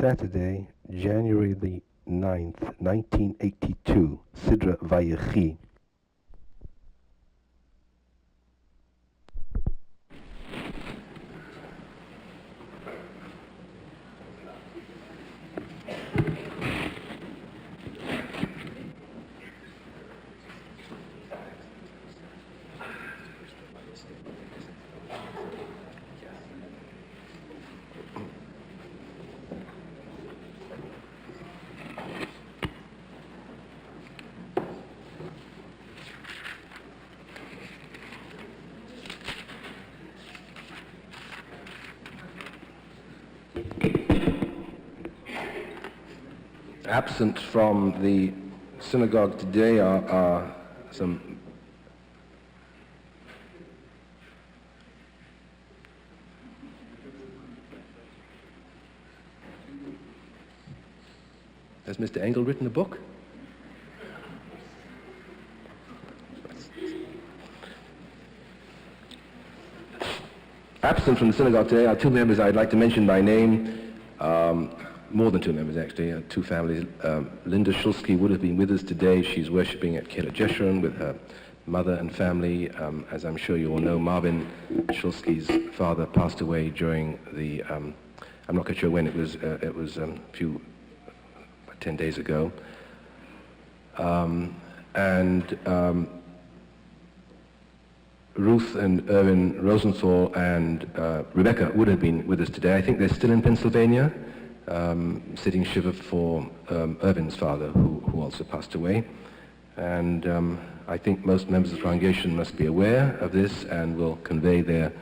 Saturday, January the 9th, 1982, Sidra Vayechi. Absent from the synagogue today are some Has Mr. Engel written a book? Absent from the synagogue today are two members I'd like to mention by name. More than two members, actually, two families. Linda Shulsky would have been with us today. She's worshipping at Kehillat Jeshurun with her mother and family. As I'm sure you all know, Marvin Shulsky's father passed away during the, I'm not quite sure when, it was about 10 days ago. Ruth and Irvin Rosenthal and Rebecca would have been with us today. I think they're still in Pennsylvania. Sitting shiva for Irvin's father, who also passed away. And I think most members of the congregation must be aware of this and will convey their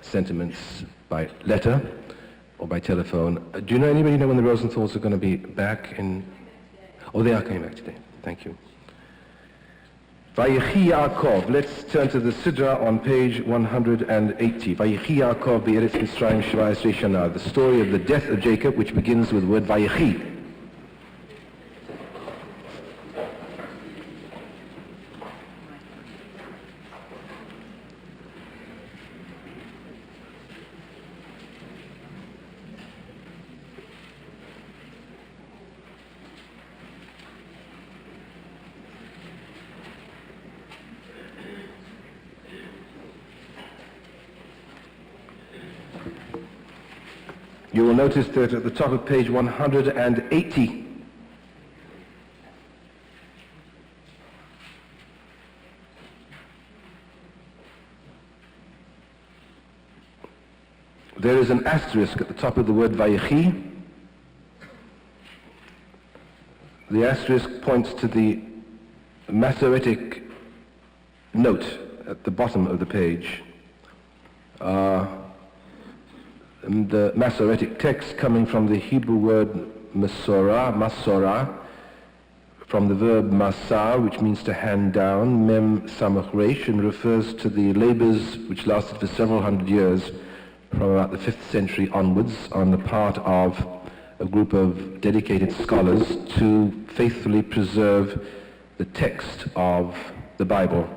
sentiments by letter or by telephone. Do you know anybody know when the Rosenthals are going to be back in? Oh, they are coming back today. Thank you. Vayechi Yaakov. Let's turn to the Sidra on page 180. Vayechi Yaakov be'eretz Mitzrayim sheva esrei shana. The story of the death of Jacob, which begins with the word Vayechi. You will notice that at the top of page 180, there is an asterisk at the top of the word Vayechi. The asterisk points to the Masoretic note at the bottom of the page. The Masoretic text coming from the Hebrew word masora, from the verb masar, which means to hand down, mem samach resh, and refers to the labors which lasted for several hundred years from about the 5th century onwards on the part of a group of dedicated scholars to faithfully preserve the text of the Bible.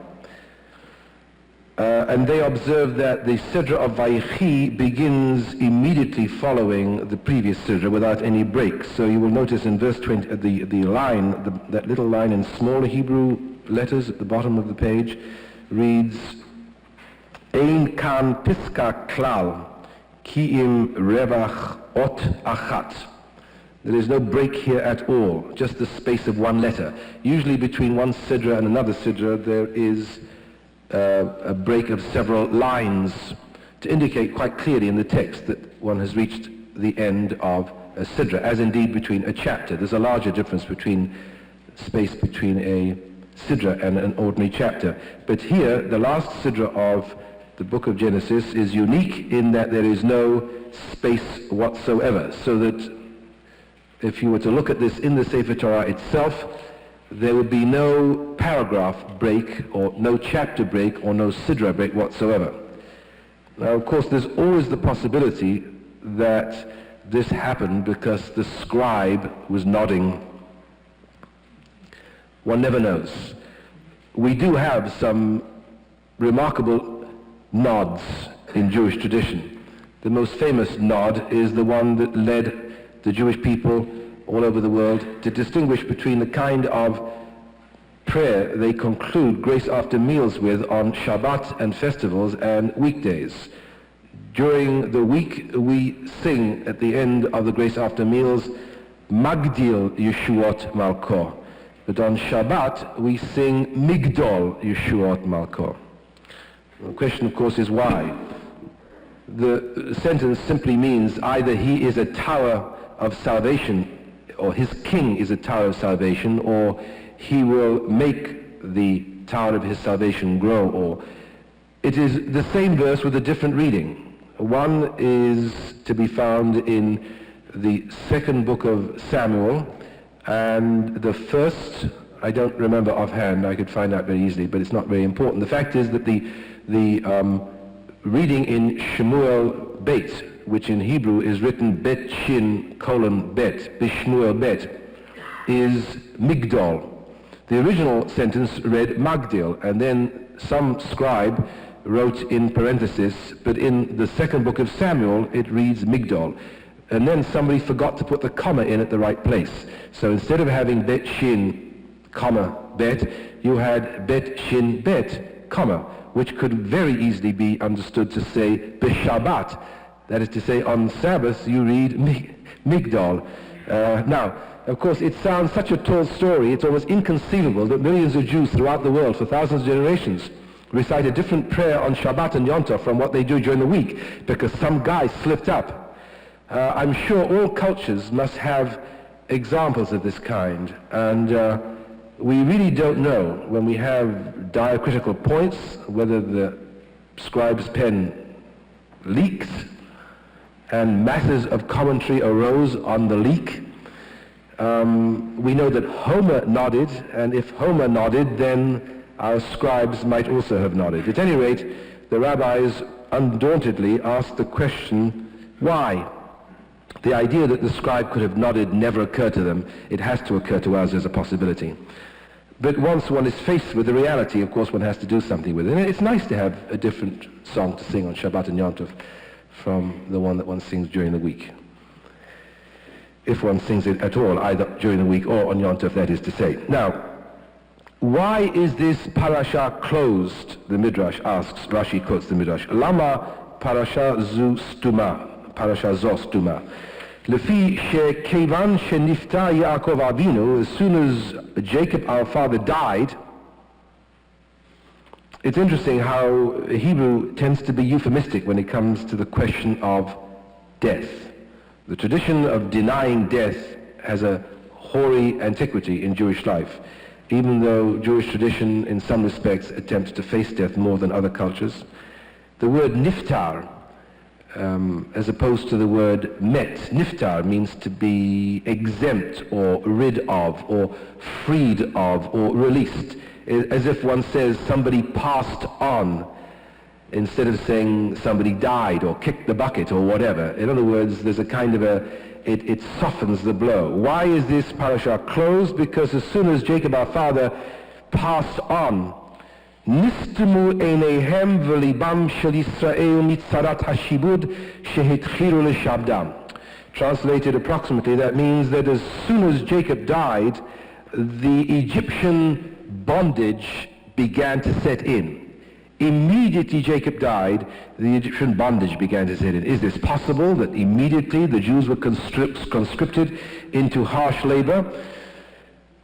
And they observe that the Sidra of Vayechi begins immediately following the previous Sidra without any breaks. So you will notice in verse 20, that little line in smaller Hebrew letters at the bottom of the page reads, Ein kan piska klal, ki im revach ot achat. There is no break here at all, just the space of one letter. Usually between one Sidra and another Sidra there is a break of several lines to indicate quite clearly in the text that one has reached the end of a sidra, as indeed between a chapter. There's a larger difference between space between a sidra and an ordinary chapter. But here, the last sidra of the book of Genesis is unique in that there is no space whatsoever, so that if you were to look at this in the Sefer Torah itself, there would be no paragraph break or no chapter break or no sidra break whatsoever. Now, of course, there's always the possibility that this happened because the scribe was nodding. One never knows. We do have some remarkable nods in Jewish tradition. The most famous nod is the one that led the Jewish people all over the world to distinguish between the kind of prayer they conclude grace after meals with on Shabbat and festivals and weekdays. During the week we sing at the end of the grace after meals Magdil Yeshuot Malko, but on Shabbat we sing Migdol Yeshuot Malko. The question of course is why? The sentence simply means either he is a tower of salvation, or his king is a tower of salvation, or he will make the tower of his salvation grow, or it is the same verse with a different reading. One is to be found in the second book of Samuel, and the first, I don't remember offhand, I could find out very easily, but it's not very important. The fact is that the reading in Shemuel Bet, which in Hebrew is written Bet Shin colon Bet, Bishmuel Bet, is Migdol. The original sentence read Magdil, and then some scribe wrote in parenthesis, but in the second book of Samuel it reads Migdol. And then somebody forgot to put the comma in at the right place. So instead of having Bet Shin, comma, Bet, you had Bet Shin Bet, comma, which could very easily be understood to say B'Shabbat. That is to say, on Sabbath you read Migdol. Now, of course, it sounds such a tall story, it's almost inconceivable that millions of Jews throughout the world for thousands of generations recite a different prayer on Shabbat and Yom Tov from what they do during the week, because some guy slipped up. I'm sure all cultures must have examples of this kind, and we really don't know when we have diacritical points whether the scribe's pen leaked and masses of commentary arose on the leak. We know that Homer nodded, and if Homer nodded, then our scribes might also have nodded. At any rate, the rabbis undauntedly asked the question, why? The idea that the scribe could have nodded never occurred to them. It has to occur to us as a possibility. But once one is faced with the reality, of course one has to do something with it. And it's nice to have a different song to sing on Shabbat and Yom Tov from the one that one sings during the week. If one sings it at all, either during the week or on Yom Tov, that is to say. Now, why is this parasha closed? The Midrash asks. Rashi quotes the Midrash. Lama parasha zu stuma, parasha zo stuma. Lefi shekevan shenifta Yaakov Avinu, as soon as Jacob our father died. It's interesting how Hebrew tends to be euphemistic when it comes to the question of death. The tradition of denying death has a hoary antiquity in Jewish life, even though Jewish tradition in some respects attempts to face death more than other cultures. The word niftar, as opposed to the word met, niftar means to be exempt or rid of or freed of or released, as if one says somebody passed on instead of saying somebody died or kicked the bucket or whatever. In other words, there's a kind of it softens the blow. Why is this parasha closed? Because as soon as Jacob our father passed on, Nistemu einehem v'libam shel Yisrael mitzarat hashibud shehetchilu l'shabdam. Translated approximately, that means that as soon as Jacob died, the Egyptian bondage began to set in. Immediately Jacob died, the Egyptian bondage began to set in. Is this possible that immediately the Jews were conscripted into harsh labor?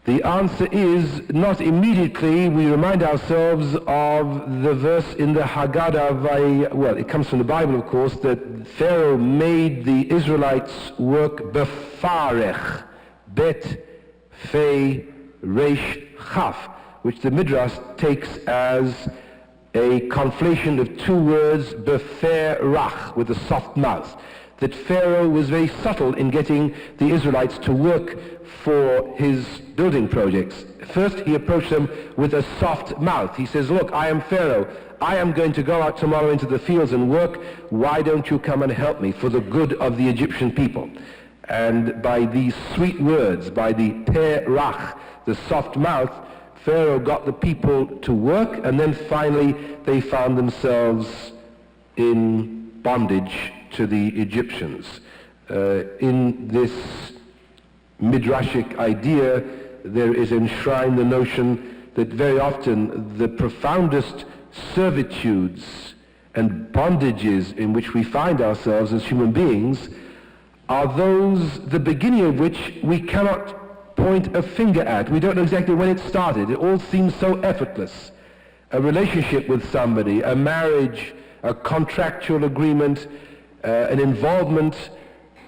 The answer is not immediately. We remind ourselves of the verse in the Haggadah, well, it comes from the Bible, of course, that Pharaoh made the Israelites work befarech, bet, fe, resh, chaf, which the Midrash takes as a conflation of two words, beferach, with a soft mouth. That Pharaoh was very subtle in getting the Israelites to work for his building projects. First, he approached them with a soft mouth. He says, look, I am Pharaoh. I am going to go out tomorrow into the fields and work. Why don't you come and help me for the good of the Egyptian people? And by these sweet words, by the perach, the soft mouth, Pharaoh got the people to work, and then finally they found themselves in bondage to the Egyptians. In this midrashic idea, there is enshrined the notion that very often the profoundest servitudes and bondages in which we find ourselves as human beings are those, the beginning of which we cannot point a finger at. We don't know exactly when it started. It all seems so effortless. A relationship with somebody, a marriage, a contractual agreement, an involvement.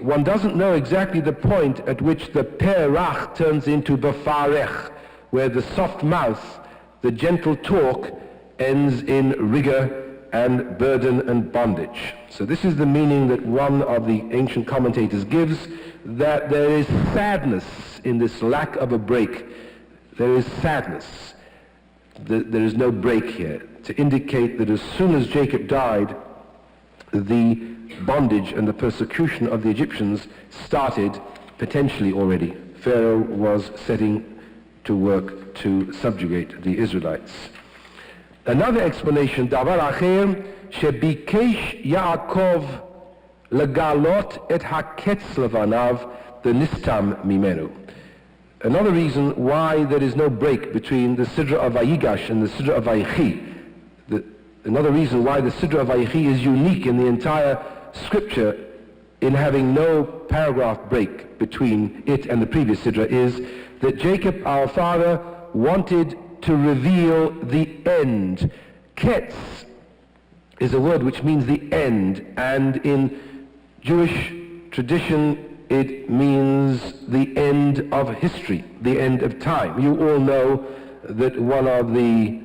One doesn't know exactly the point at which the perach turns into bafarech, where the soft mouth, the gentle talk, ends in rigor and burden and bondage. So this is the meaning that one of the ancient commentators gives, that there is sadness in this lack of a break. There is sadness. There is no break here, to indicate that as soon as Jacob died, the bondage and the persecution of the Egyptians started potentially already. Pharaoh was setting to work to subjugate the Israelites. Another explanation, Davar Acher, Shebikesh Yaakov legalot et haketz levanav the nistam mimenu. Another reason why there is no break between the Sidra of Vayigash and the Sidra of Vayichi. Another reason why the Sidra of Vayichi is unique in the entire scripture in having no paragraph break between it and the previous Sidra is that Jacob, our father, wanted to reveal the end. Ketz is a word which means the end, and in Jewish tradition it means the end of history, the end of time. You all know that one of the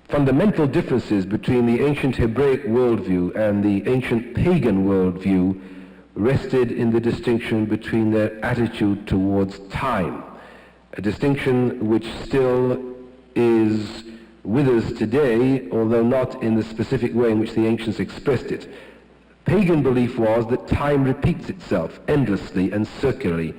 fundamental differences between the ancient Hebraic worldview and the ancient pagan worldview rested in the distinction between their attitude towards time, a distinction which still is with us today, although not in the specific way in which the ancients expressed it. Pagan belief was that time repeats itself endlessly and circularly,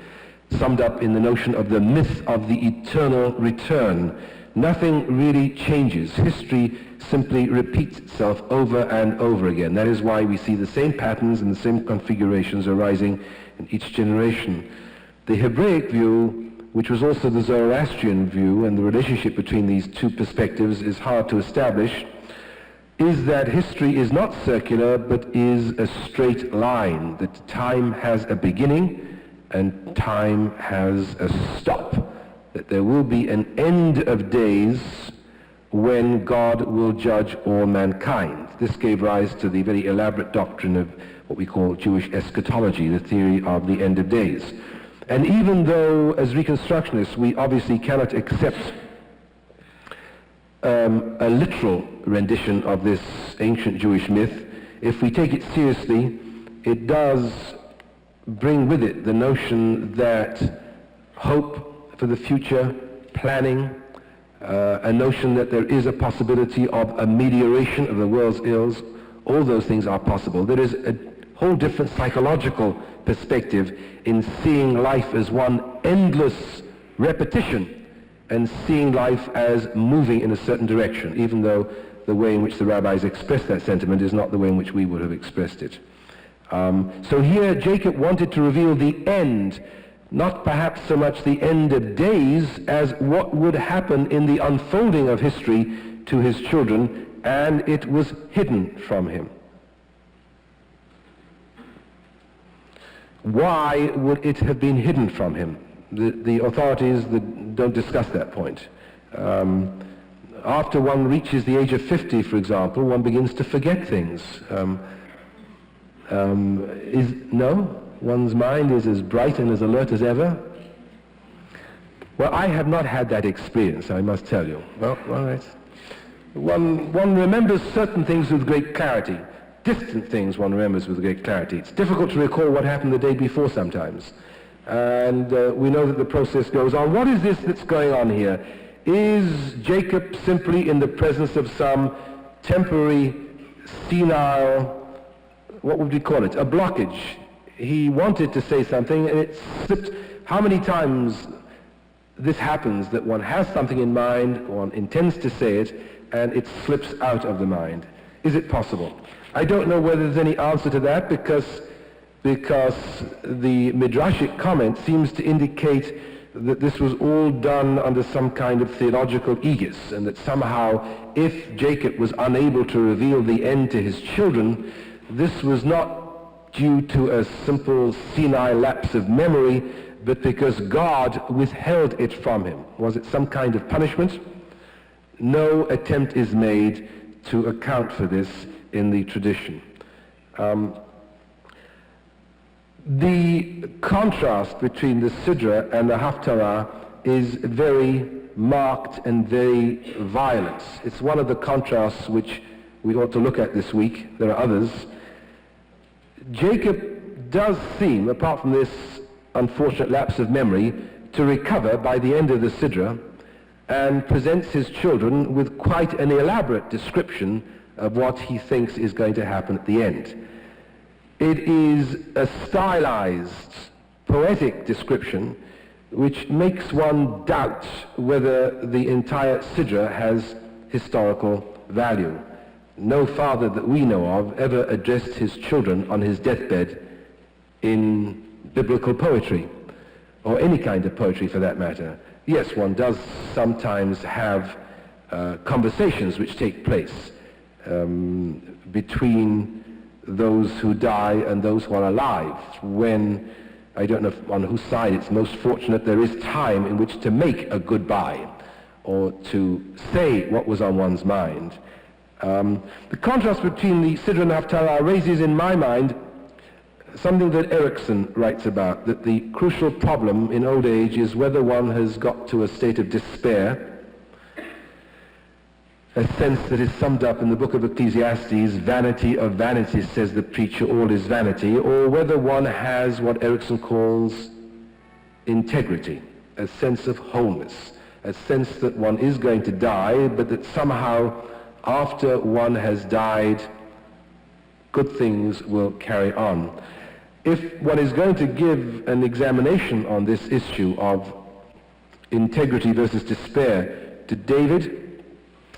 summed up in the notion of the myth of the eternal return. Nothing really changes. History simply repeats itself over and over again. That is why we see the same patterns and the same configurations arising in each generation. The Hebraic view, which was also the Zoroastrian view, and the relationship between these two perspectives is hard to establish, is that history is not circular but is a straight line, that time has a beginning and time has a stop, that there will be an end of days when God will judge all mankind. This gave rise to the very elaborate doctrine of what we call Jewish eschatology, the theory of the end of days. And even though, as Reconstructionists, we obviously cannot accept a literal rendition of this ancient Jewish myth, if we take it seriously, it does bring with it the notion that hope for the future, planning, a notion that there is a possibility of amelioration of the world's ills, all those things are possible. There is a whole different psychological perspective in seeing life as one endless repetition and seeing life as moving in a certain direction, even though the way in which the rabbis express that sentiment is not the way in which we would have expressed it. So here Jacob wanted to reveal the end, not perhaps so much the end of days as what would happen in the unfolding of history to his children, and it was hidden from him. Why would it have been hidden from him? The authorities don't discuss that point. After one reaches the age of 50, for example, one begins to forget things. One's mind is as bright and as alert as ever. Well, I have not had that experience, I must tell you. Well, all right. One remembers certain things with great clarity. Distant things one remembers with great clarity. It's difficult to recall what happened the day before sometimes. And we know that the process goes on. What is this that's going on here? Is Jacob simply in the presence of some temporary, senile, what would we call it, a blockage? He wanted to say something and it slipped. How many times this happens, that one has something in mind, one intends to say it, and it slips out of the mind? Is it possible? I don't know whether there's any answer to that, because because the Midrashic comment seems to indicate that this was all done under some kind of theological aegis, and that somehow if Jacob was unable to reveal the end to his children, this was not due to a simple senile lapse of memory, but because God withheld it from him. Was it some kind of punishment? No attempt is made to account for this in the tradition. The contrast between the Sidra and the Haftarah is very marked and very violent. It's one of the contrasts which we ought to look at this week. There are others. Jacob does seem, apart from this unfortunate lapse of memory, to recover by the end of the Sidra, and presents his children with quite an elaborate description of what he thinks is going to happen at the end. It is a stylized, poetic description which makes one doubt whether the entire Sidra has historical value. No father that we know of ever addressed his children on his deathbed in biblical poetry, or any kind of poetry for that matter. Yes, one does sometimes have conversations which take place between those who die and those who are alive, when, I don't know on whose side it's most fortunate, there is time in which to make a goodbye or to say what was on one's mind. The contrast between the Sidra and Haftarah raises in my mind something that Erickson writes about, that the crucial problem in old age is whether one has got to a state of despair, a sense that is summed up in the book of Ecclesiastes, vanity of vanities, says the preacher, all is vanity, or whether one has what Erickson calls integrity, a sense of wholeness, a sense that one is going to die, but that somehow after one has died, good things will carry on. If one is going to give an examination on this issue of integrity versus despair to David,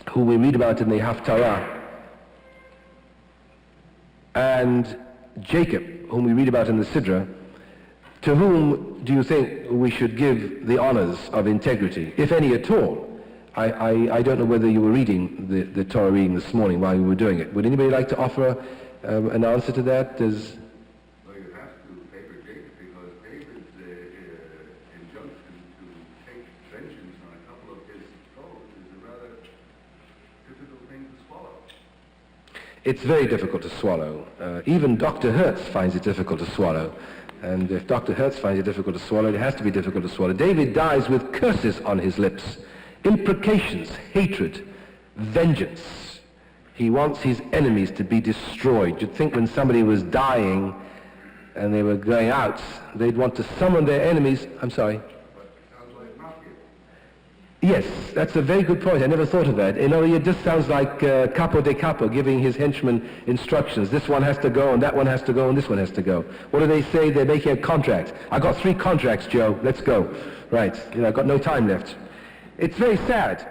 who we read about in the Haftarah, and Jacob, whom we read about in the Sidra, to whom do you think we should give the honors of integrity, if any at all? I don't know whether you were reading the Torah reading this morning while you were doing it. Would anybody like to offer an answer to that? Well, you have to favor Jacob, because David's injunction to take vengeance on a couple of his foes is a rather difficult thing to swallow. It's very difficult to swallow. Even Dr. Hertz finds it difficult to swallow. And if Dr. Hertz finds it difficult to swallow, it has to be difficult to swallow. David dies with curses on his lips, imprecations, hatred, vengeance. He wants his enemies to be destroyed. You'd think when somebody was dying and they were going out, they'd want to summon their enemies. I'm sorry. But it sounds like mafia. Yes, that's a very good point. I never thought of that. In other words, it just sounds like capo de capo giving his henchmen instructions. This one has to go, and that one has to go, and this one has to go. What do they say? They're making a contract. I got 3 contracts, Joe. Let's go. Right. I've got no time left. It's very sad.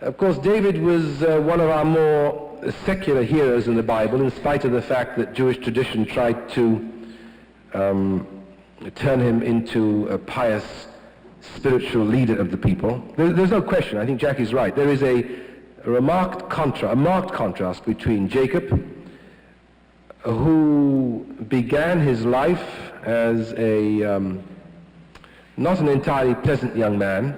Of course, David was one of our more secular heroes in the Bible, in spite of the fact that Jewish tradition tried to turn him into a pious spiritual leader of the people. There's no question. I think Jackie's right. There is a marked contrast between Jacob, who began his life as a not an entirely pleasant young man,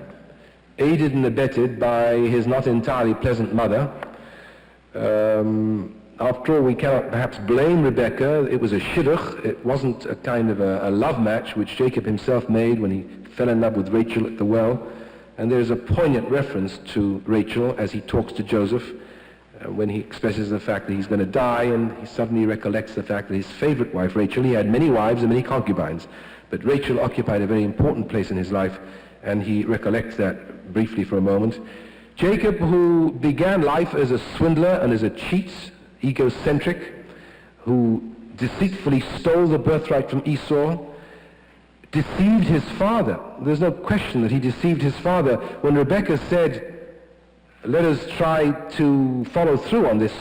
aided and abetted by his not entirely pleasant mother. After all, we cannot perhaps blame Rebekah. It was a shidduch. It wasn't a kind of a love match which Jacob himself made when he fell in love with Rachel at the well. And there's a poignant reference to Rachel as he talks to Joseph, when he expresses the fact that he's going to die, and he suddenly recollects the fact that his favorite wife, Rachel, he had many wives and many concubines, but Rachel occupied a very important place in his life, and he recollects that briefly for a moment. Jacob, who began life as a swindler and as a cheat, egocentric, who deceitfully stole the birthright from Esau, deceived his father. There's no question that he deceived his father. When Rebekah said, let us try to follow through on this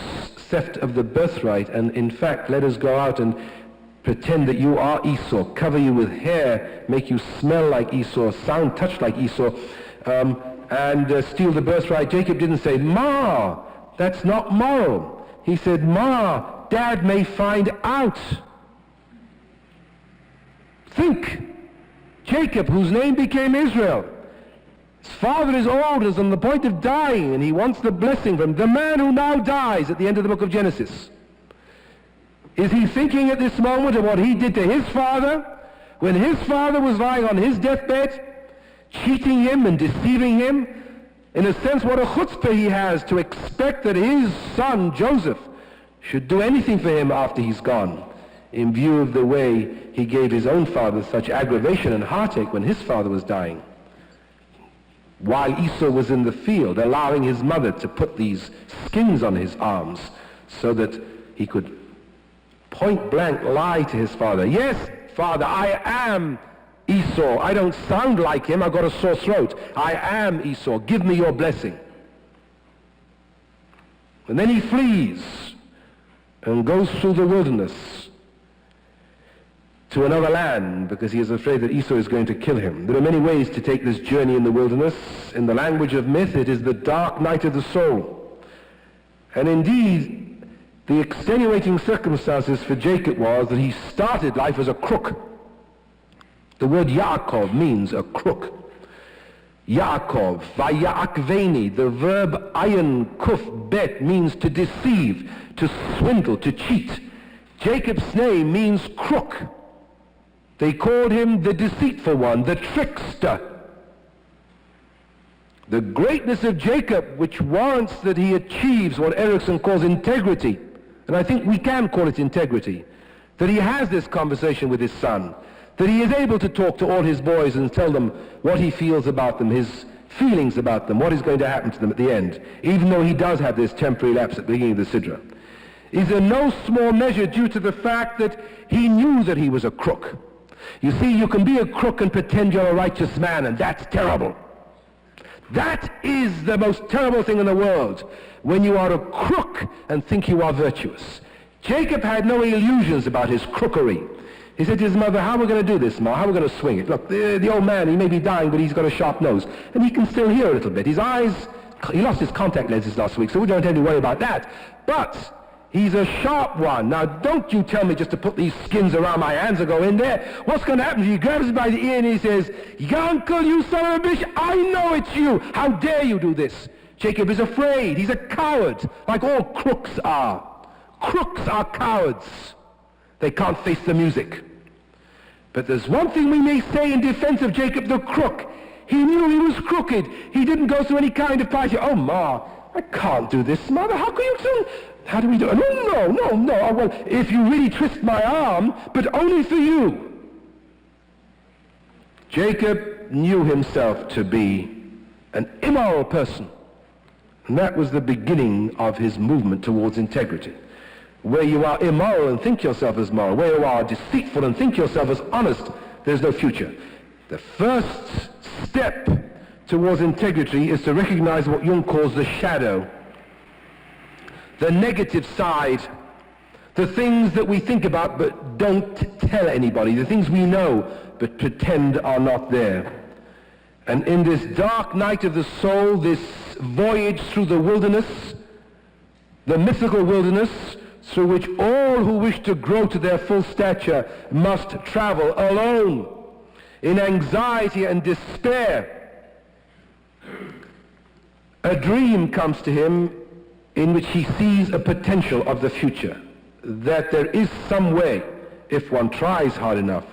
theft of the birthright, and in fact let us go out and pretend that you are Esau, cover you with hair, make you smell like Esau, sound, touch like Esau, and steal the birthright. Jacob didn't say, Ma, that's not moral. He said, Ma, Dad may find out. Think. Jacob, whose name became Israel. His father is old, is on the point of dying, and he wants the blessing from the man who now dies at the end of the book of Genesis. Is he thinking at this moment of what he did to his father when his father was lying on his deathbed, cheating him and deceiving him? In a sense, what a chutzpah he has to expect that his son, Joseph, should do anything for him after he's gone, in view of the way he gave his own father such aggravation and heartache when his father was dying. While Esau was in the field, allowing his mother to put these skins on his arms so that he could point blank lie to his father. Yes, Father, I am Esau. I don't sound like him. I've got a sore throat. I am Esau. Give me your blessing. And then he flees and goes through the wilderness to another land because he is afraid that Esau is going to kill him. There are many ways to take this journey in the wilderness. In the language of myth, it is the dark night of the soul. And indeed, the extenuating circumstances for Jacob was that he started life as a crook. The word Yaakov means a crook. Yaakov, vayakveni, the verb ayin kuf bet means to deceive, to swindle, to cheat. Jacob's name means crook. They called him the deceitful one, the trickster. The greatness of Jacob, which warrants that he achieves what Erickson calls integrity, and I think we can call it integrity, that he has this conversation with his son, that he is able to talk to all his boys and tell them what he feels about them, his feelings about them, what is going to happen to them at the end, even though he does have this temporary lapse at the beginning of the Sidra, is in no small measure due to the fact that he knew that he was a crook. You see, you can be a crook and pretend you're a righteous man, and that's terrible. That is the most terrible thing in the world, when you are a crook and think you are virtuous. Jacob had no illusions about his crookery. He said to his mother, how are we going to do this, Ma? How are we going to swing it? Look, the old man, he may be dying, but he's got a sharp nose, and he can still hear a little bit. His eyes, he lost his contact lenses last week, so we don't have to worry about that. But he's a sharp one. Now, don't you tell me just to put these skins around my hands and go in there. What's going to happen? He grabs me by the ear and he says, Uncle, you son of a bitch, I know it's you. How dare you do this? Jacob is afraid. He's a coward, like all crooks are. Crooks are cowards. They can't face the music. But there's one thing we may say in defense of Jacob the crook. He knew he was crooked. He didn't go through any kind of party. Oh, Ma, I can't do this, Mother. How can you do? How do we do it? No. Oh, well, if you really twist my arm, but only for you. Jacob knew himself to be an immoral person. And that was the beginning of his movement towards integrity. Where you are immoral and think yourself as moral, where you are deceitful and think yourself as honest, there's no future. The first step towards integrity is to recognize what Jung calls the shadow, the negative side, the things that we think about but don't tell anybody, the things we know but pretend are not there. And in this dark night of the soul, this voyage through the wilderness, the mythical wilderness, through which all who wish to grow to their full stature must travel alone, in anxiety and despair, a dream comes to him in which he sees a potential of the future, that there is some way, if one tries hard enough,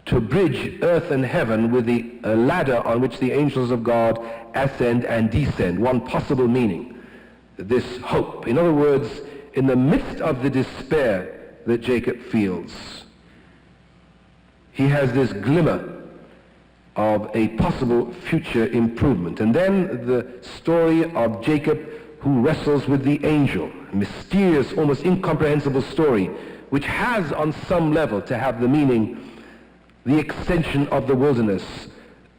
to bridge earth and heaven with the ladder on which the angels of God ascend and descend. One possible meaning, this hope. In other words, in the midst of the despair that Jacob feels, he has this glimmer of a possible future improvement. And then the story of Jacob who wrestles with the angel, a mysterious, almost incomprehensible story, which has on some level to have the meaning, the extension of the wilderness,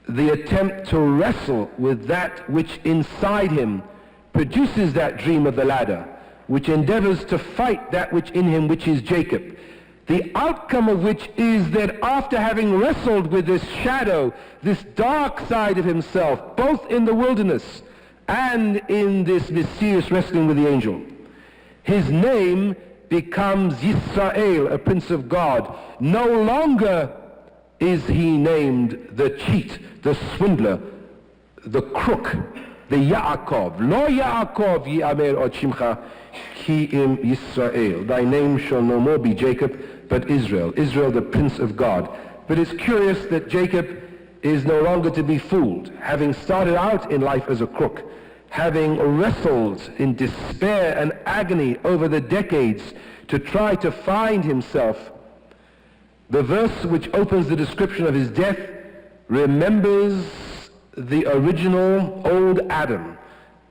the attempt to wrestle with that which inside him produces that dream of the ladder, which endeavors to fight that which in him, which is Jacob. the outcome of which is that after having wrestled with this shadow, this dark side of himself, both in the wilderness and in this mysterious wrestling with the angel, his name becomes Yisrael, a prince of God. No longer is he named the cheat, the swindler, the crook, the Yaakov. Lo Yaakov yi'amer od shimcha ki im Yisrael. Thy name shall no more be Jacob, but Israel. Israel, the prince of God. But it's curious that Jacob is no longer to be fooled. Having started out in life as a crook, having wrestled in despair and agony over the decades to try to find himself, the verse which opens the description of his death remembers the original old Adam.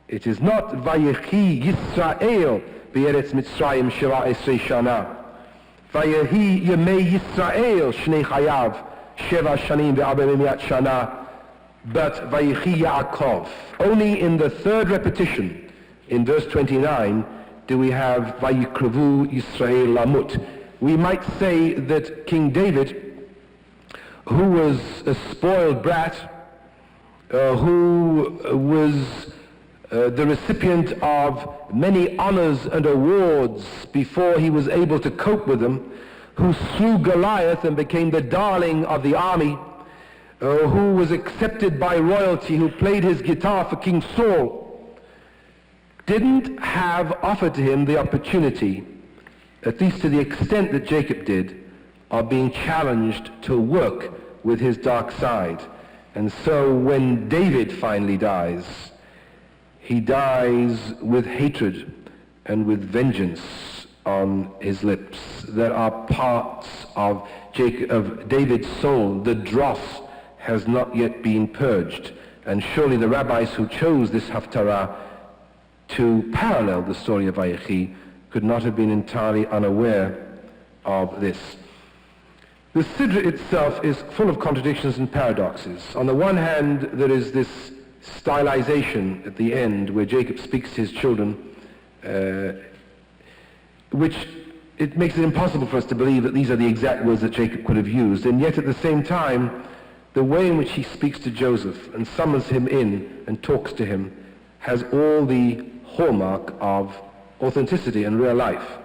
It is not Vayechi Yisrael be'eretz Mitzrayim sheva esrei shana. Vayehi yemei Yisrael shnei chayav sheva shanim ve'arba mi'at shana. But Vayechi Yaakov. Only in the third repetition, in verse 29, do we have Vayikrevu Yisrael lamut. We might say that King David, who was a spoiled brat, who was the recipient of many honors and awards before he was able to cope with them, who slew Goliath and became the darling of the army, who was accepted by royalty, who played his guitar for King Saul, didn't have offered to him the opportunity, at least to the extent that Jacob did, of being challenged to work with his dark side. And so when David finally dies, he dies with hatred and with vengeance on his lips. There are parts of David's soul, the dross has not yet been purged. And surely the rabbis who chose this haftarah to parallel the story of Vayechi could not have been entirely unaware of this. The Sidra itself is full of contradictions and paradoxes. On the one hand, there is this stylization at the end where Jacob speaks to his children, which it makes it impossible for us to believe that these are the exact words that Jacob could have used. And yet at the same time, the way in which he speaks to Joseph and summons him in and talks to him has all the hallmark of authenticity and real life.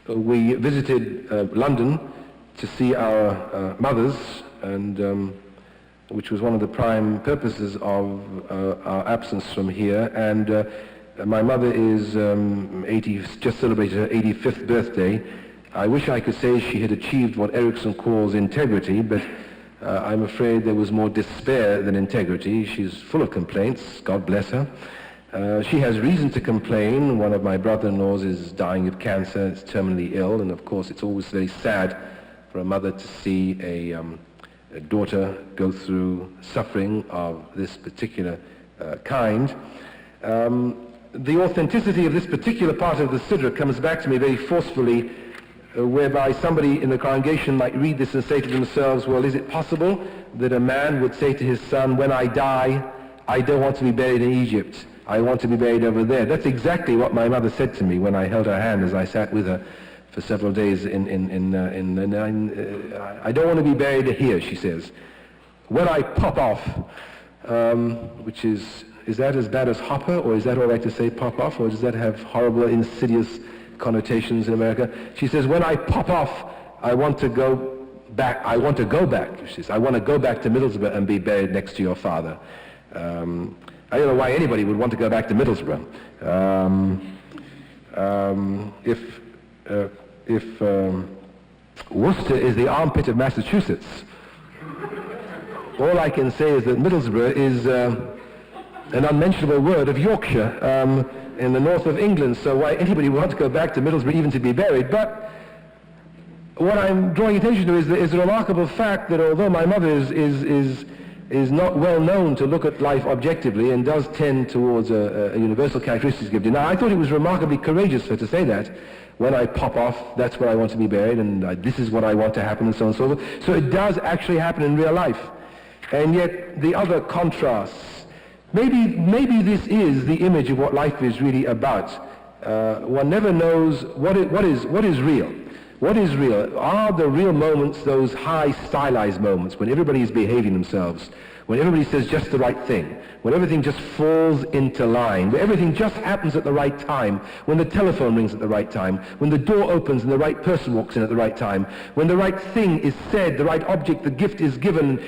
We visited London to see our mothers, and which was one of the prime purposes of our absence from here. And my mother is just celebrated her 85th birthday. I wish I could say she had achieved what Erickson calls integrity, but I'm afraid there was more despair than integrity. She's full of complaints, God bless her. She has reason to complain. One of my brother-in-laws is dying of cancer, is terminally ill, and of course it's always very sad for a mother to see a daughter go through suffering of this particular kind. The authenticity of this particular part of the Sidra comes back to me very forcefully, whereby somebody in the congregation might read this and say to themselves, well, is it possible that a man would say to his son, when I die, I don't want to be buried in Egypt. I want to be buried over there. That's exactly what my mother said to me when I held her hand as I sat with her for several days I don't want to be buried here, she says. When I pop off, which is that as bad as hopper, or is that all right to say pop off, or does that have horrible, insidious connotations in America? She says, when I pop off, I want to go back, she says. I want to go back to Middlesbrough and be buried next to your father. I don't know why anybody would want to go back to Middlesbrough. If Worcester is the armpit of Massachusetts, all I can say is that Middlesbrough is an unmentionable word of Yorkshire in the north of England, so why anybody would want to go back to Middlesbrough even to be buried. But what I'm drawing attention to is the remarkable fact that although my mother is not well known to look at life objectively and does tend towards a universal characteristic of denial, I thought it was remarkably courageous for her to say that. When I pop off, that's where I want to be buried, and this is what I want to happen, and so on and so forth. So it does actually happen in real life. And yet the other contrasts, maybe this is the image of what life is really about. One never knows what is real. What is real? Are the real moments those high stylized moments when everybody is behaving themselves, when everybody says just the right thing, when everything just falls into line, when everything just happens at the right time, when the telephone rings at the right time, when the door opens and the right person walks in at the right time, when the right thing is said, the right object, the gift is given,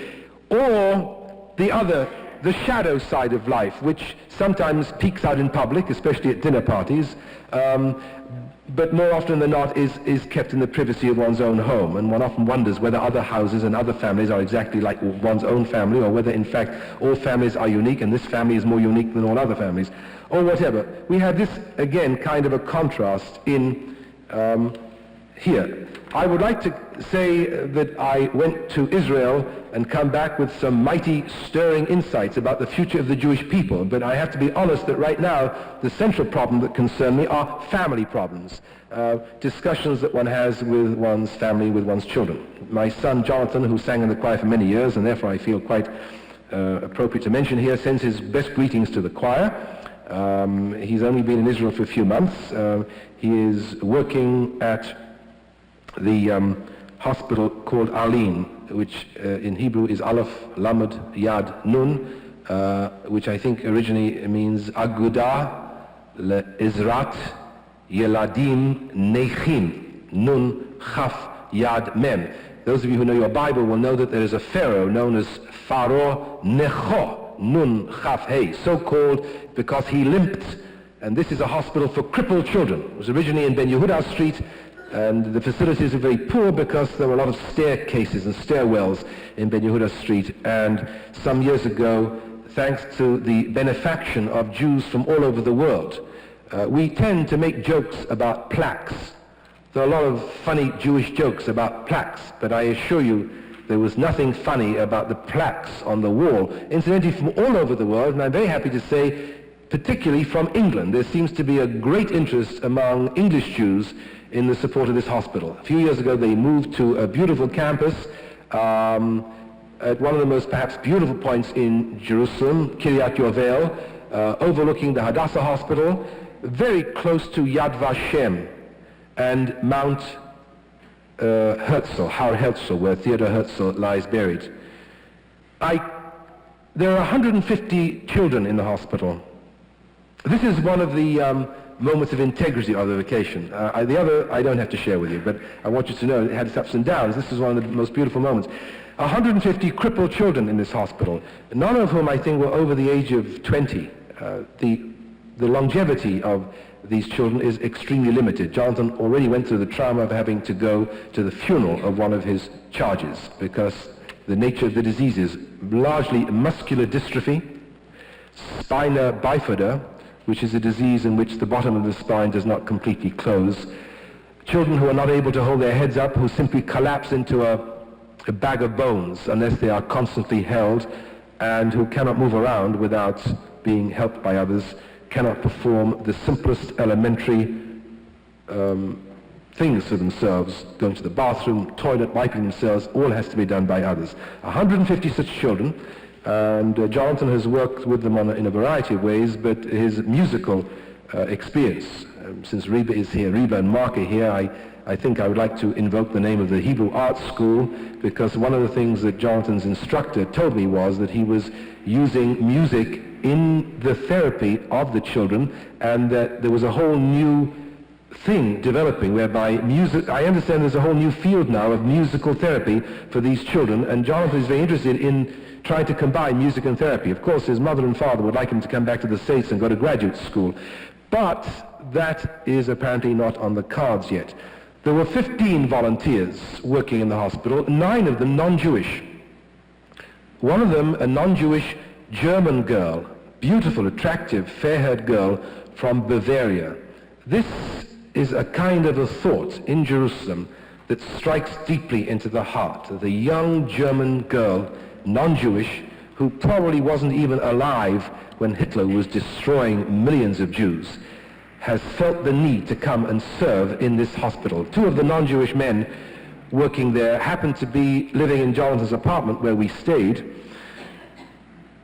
or the other, the shadow side of life, which sometimes peeks out in public, especially at dinner parties, but more often than not is kept in the privacy of one's own home. And one often wonders whether other houses and other families are exactly like one's own family, or whether in fact all families are unique and this family is more unique than all other families, or whatever. We have this, again, kind of a contrast in here. I would like to say that I went to Israel and come back with some mighty stirring insights about the future of the Jewish people, but I have to be honest that right now the central problem that concern me are family problems, discussions that one has with one's family, with one's children. My son Jonathan, who sang in the choir for many years, and therefore I feel quite appropriate to mention here, sends his best greetings to the choir. He's only been in Israel for a few months. He is working at the hospital called Alin, which in Hebrew is Aleph, Lamed, Yad, Nun, which I think originally means Aguda Le'ezrat Yeladim Nechim, Nun, Chaf, Yad, Mem. Those of you who know your Bible will know that there is a pharaoh known as Pharaoh Necho, Nun, Chaf, Hey, so called because he limped. And this is a hospital for crippled children. It was originally in Ben Yehuda Street, and the facilities are very poor because there were a lot of staircases and stairwells in Ben Yehuda Street. And some years ago, thanks to the benefaction of Jews from all over the world, we tend to make jokes about plaques. There are a lot of funny Jewish jokes about plaques, but I assure you there was nothing funny about the plaques on the wall. Incidentally, from all over the world, and I'm very happy to say, particularly from England, there seems to be a great interest among English Jews in the support of this hospital. A few years ago they moved to a beautiful campus at one of the most perhaps beautiful points in Jerusalem, Kiryat Yovel, overlooking the Hadassah Hospital, very close to Yad Vashem and Mount Herzl, Har Herzl, where Theodor Herzl lies buried. There are 150 children in the hospital. This is one of the moments of integrity of the vacation. The other I don't have to share with you, but I want you to know it had its ups and downs. This is one of the most beautiful moments. 150 crippled children in this hospital, none of whom I think were over the age of 20. The longevity of these children is extremely limited. Jonathan already went through the trauma of having to go to the funeral of one of his charges because the nature of the disease is largely muscular dystrophy, spina bifida, which is a disease in which the bottom of the spine does not completely close. Children who are not able to hold their heads up, who simply collapse into a bag of bones unless they are constantly held, and who cannot move around without being helped by others, cannot perform the simplest elementary things for themselves, going to the bathroom, toilet, wiping themselves, all has to be done by others. 150 such children. And Jonathan has worked with them in a variety of ways, but his musical experience, since Reba is here, Reba and Mark are here, I think I would like to invoke the name of the Hebrew Art School, because one of the things that Jonathan's instructor told me was that he was using music in the therapy of the children, and that there was a whole new thing developing whereby music, I understand there's a whole new field now of musical therapy for these children, and Jonathan is very interested in trying to combine music and therapy. Of course, his mother and father would like him to come back to the States and go to graduate school, but that is apparently not on the cards yet. There were 15 volunteers working in the hospital, 9 of them non-Jewish. One of them a non-Jewish German girl, beautiful, attractive, fair-haired girl from Bavaria. This is a kind of a thought in Jerusalem that strikes deeply into the heart. The young German girl, non-Jewish, who probably wasn't even alive when Hitler was destroying millions of Jews, has felt the need to come and serve in this hospital. 2 of the non-Jewish men working there happened to be living in Jonathan's apartment where we stayed,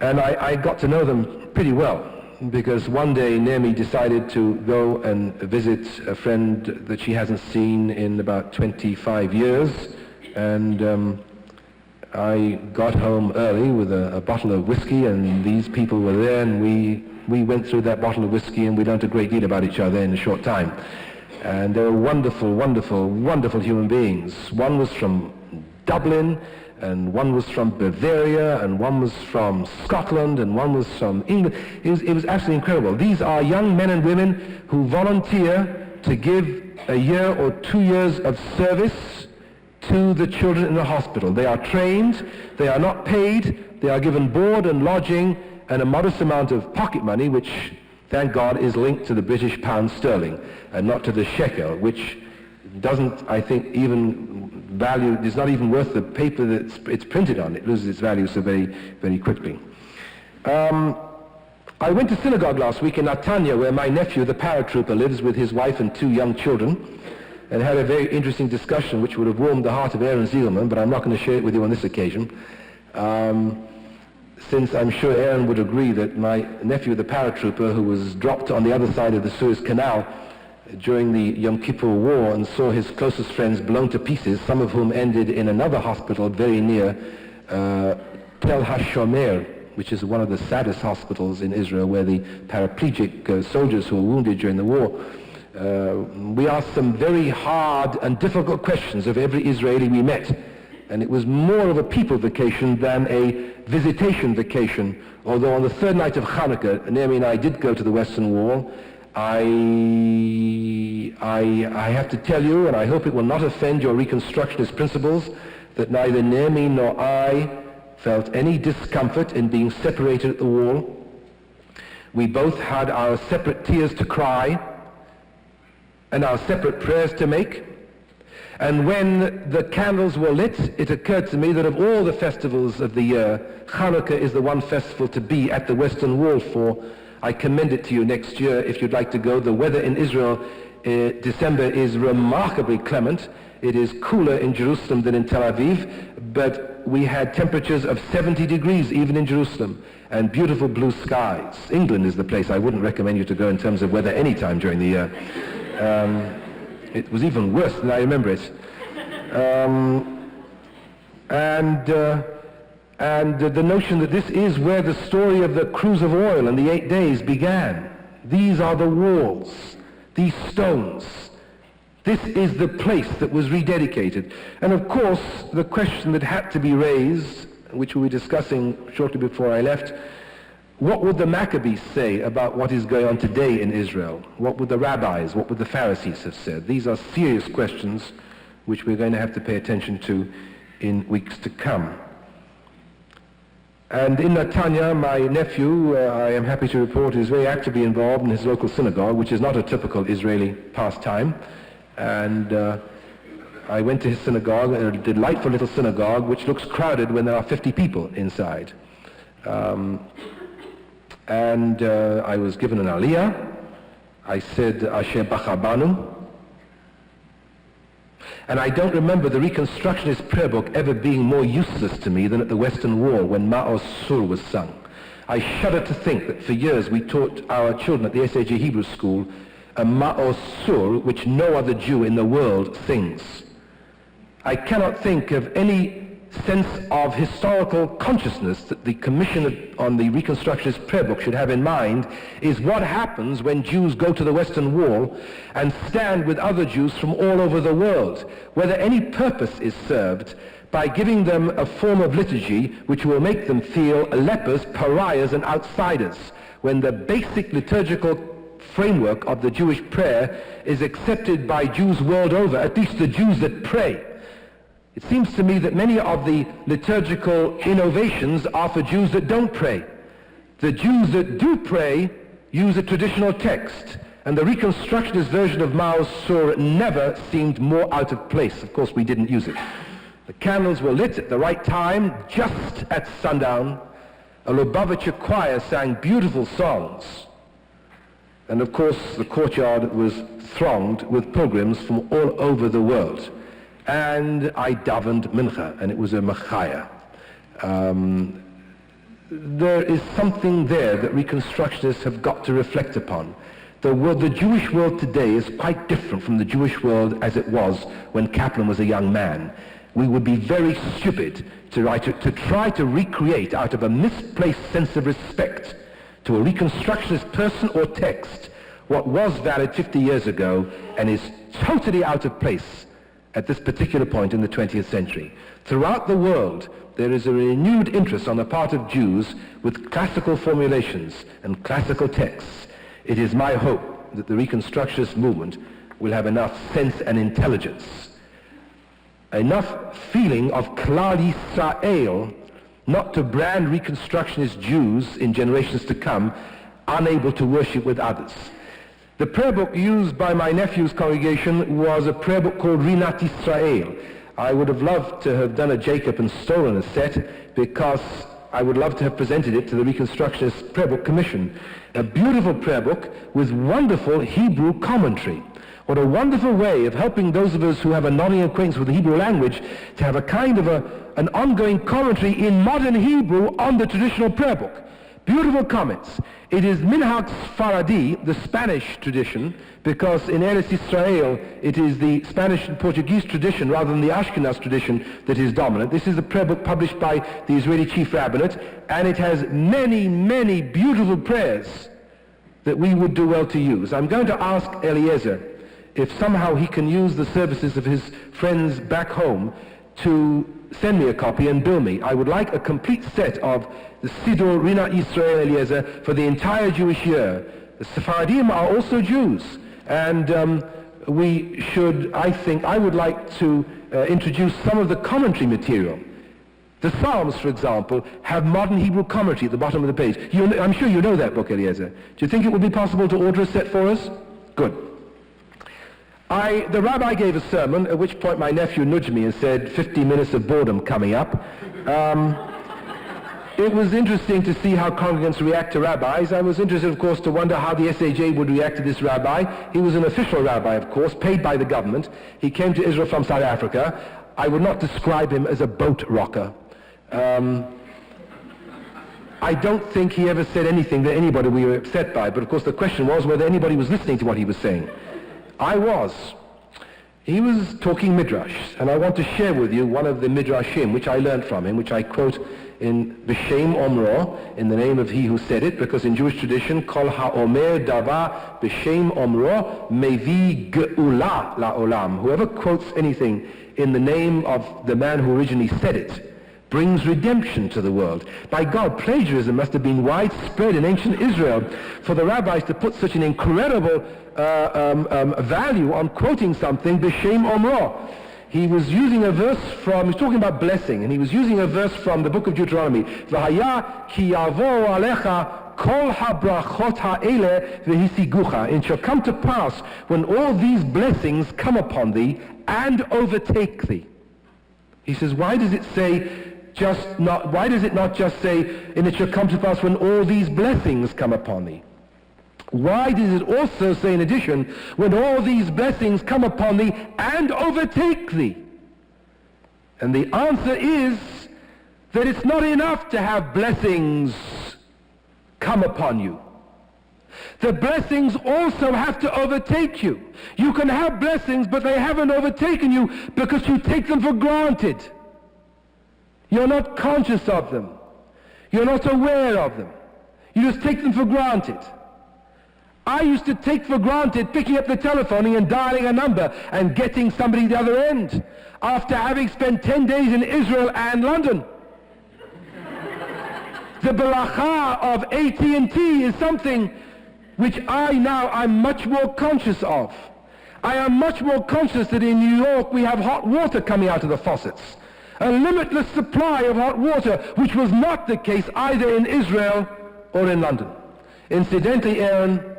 and I got to know them pretty well. because one day Naomi decided to go and visit a friend that she hasn't seen in about 25 years, and I got home early with a bottle of whiskey, and these people were there, and we went through that bottle of whiskey, and we learned a great deal about each other in a short time. And they were wonderful, wonderful, wonderful human beings. One was from Dublin, and one was from Bavaria, and one was from Scotland, and one was from England. It was absolutely incredible. These are young men and women who volunteer to give a year or 2 years of service to the children in the hospital. They are trained, they are not paid, they are given board and lodging and a modest amount of pocket money, which, thank God, is linked to the British pound sterling and not to the shekel, which doesn't, I think, even value, is not even worth the paper that it's printed on. It loses its value so very, very quickly. I went to synagogue last week in Netanya, where my nephew, the paratrooper, lives with his wife and 2 young children, and had a very interesting discussion which would have warmed the heart of Aaron Zielman, but I'm not going to share it with you on this occasion, since I'm sure Aaron would agree that my nephew, the paratrooper, who was dropped on the other side of the Suez Canal during the Yom Kippur War and saw his closest friends blown to pieces, some of whom ended in another hospital very near Tel HaShomer, which is one of the saddest hospitals in Israel, where the paraplegic soldiers who were wounded during the war. We asked some very hard and difficult questions of every Israeli we met, and it was more of a people vacation than a visitation vacation, although on the third night of Hanukkah, Naomi and I did go to the Western Wall. I have to tell you, and I hope it will not offend your Reconstructionist principles, that neither Naomi nor I felt any discomfort in being separated at the wall. We both had our separate tears to cry and our separate prayers to make. And when the candles were lit, it occurred to me that of all the festivals of the year, Hanukkah is the one festival to be at the Western Wall for. I commend it to you next year if you'd like to go. The weather in Israel December is remarkably clement. It is cooler in Jerusalem than in Tel Aviv, but we had temperatures of 70 degrees even in Jerusalem, and beautiful blue skies. England is the place I wouldn't recommend you to go in terms of weather any time during the year. It was even worse than I remember it. And the notion that this is where the story of the cruise of oil and the 8 days began. These are the walls, these stones. This is the place that was rededicated. And of course, the question that had to be raised, which we were discussing shortly before I left, what would the Maccabees say about what is going on today in Israel? What would the rabbis, what would the Pharisees have said? These are serious questions which we're going to have to pay attention to in weeks to come. And in Netanya, my nephew, I am happy to report, is very actively involved in his local synagogue, which is not a typical Israeli pastime. And I went to his synagogue, a delightful little synagogue, which looks crowded when there are 50 people inside. I was given an aliyah. I said, Asher Bachabanu. And I don't remember the Reconstructionist prayer book ever being more useless to me than at the Western Wall when Ma'os Sur was sung. I shudder to think that for years we taught our children at the SAG Hebrew School a Ma'os Sur which no other Jew in the world sings. I cannot think of any sense of historical consciousness that the Commission on the Reconstructionist prayer book should have in mind is what happens when Jews go to the Western Wall and stand with other Jews from all over the world, whether any purpose is served by giving them a form of liturgy which will make them feel lepers, pariahs, and outsiders, when the basic liturgical framework of the Jewish prayer is accepted by Jews world over, at least the Jews that pray. It seems to me that many of the liturgical innovations are for Jews that don't pray. The Jews that do pray use a traditional text, and the Reconstructionist version of Ma'os Sur never seemed more out of place. Of course, we didn't use it. The candles were lit at the right time, just at sundown. A Lubavitcher choir sang beautiful songs. And of course, the courtyard was thronged with pilgrims from all over the world. And I davened mincha, and it was a machaya. there is something there that Reconstructionists have got to reflect upon. The Jewish world today is quite different from the Jewish world as it was when Kaplan was a young man. We would be very stupid to try to recreate out of a misplaced sense of respect to a Reconstructionist person or text what was valid 50 years ago and is totally out of place at this particular point in the 20th century. Throughout the world, there is a renewed interest on the part of Jews with classical formulations and classical texts. It is my hope that the Reconstructionist movement will have enough sense and intelligence, enough feeling of Klal Yisrael, not to brand Reconstructionist Jews in generations to come unable to worship with others. The prayer book used by my nephew's congregation was a prayer book called Rinat Yisrael. I would have loved to have done a Jacob and stolen a set, because I would love to have presented it to the Reconstructionist Prayer Book Commission. A beautiful prayer book with wonderful Hebrew commentary. What a wonderful way of helping those of us who have a nodding acquaintance with the Hebrew language to have a kind of an ongoing commentary in modern Hebrew on the traditional prayer book. Beautiful comments. It is Minhag Faradi, the Spanish tradition, because in Eretz Israel it is the Spanish and Portuguese tradition rather than the Ashkenaz tradition that is dominant. This is a prayer book published by the Israeli Chief Rabbinate, and it has many, many beautiful prayers that we would do well to use. I'm going to ask Eliezer if somehow he can use the services of his friends back home to send me a copy and bill me. I would like a complete set of the Siddur Rinat Yisrael Eliezer for the entire Jewish year. The Sephardim are also Jews, and we should, I would like to introduce some of the commentary material. The Psalms, for example, have modern Hebrew commentary at the bottom of the page. I'm sure you know that book, Eliezer. Do you think it would be possible to order a set for us? Good. The rabbi gave a sermon, at which point my nephew nudged me and said, 50 minutes of boredom coming up. It was interesting to see how congregants react to rabbis. I was interested, of course, to wonder how the SAJ would react to this rabbi. He was an official rabbi, of course, paid by the government. He came to Israel from South Africa. I would not describe him as a boat rocker. I don't think he ever said anything that anybody we were upset by, but of course the question was whether anybody was listening to what he was saying. I was. He was talking Midrash, and I want to share with you one of the Midrashim which I learned from him, which I quote in B'Shem Omro, in the name of he who said it, because in Jewish tradition, Kol ha'omer davar B'Shem Omro mevi ge'ula la'olam. Whoever quotes anything in the name of the man who originally said it brings redemption to the world. By God, plagiarism must have been widespread in ancient Israel for the rabbis to put such an incredible value on quoting something, B'Shem Omro. He was using a verse from, he's talking about blessing, and he was using a verse from the book of Deuteronomy. V'haya ki yavo alecha kol habrachot ha'ele v'hisigucha. It shall come to pass when all these blessings come upon thee and overtake thee. He says, why does it not just say, and it shall come to pass when all these blessings come upon thee? Why does it also say in addition, when all these blessings come upon thee and overtake thee? And the answer is that it's not enough to have blessings come upon you. The blessings also have to overtake you. You can have blessings, but they haven't overtaken you because you take them for granted. You're not conscious of them. You're not aware of them. You just take them for granted. I used to take for granted picking up the telephone and dialing a number and getting somebody at the other end after having spent 10 days in Israel and London. The beracha of AT&T is something which I'm much more conscious of. I am much more conscious that in New York we have hot water coming out of the faucets. A limitless supply of hot water, which was not the case either in Israel or in London. Incidentally, Aaron,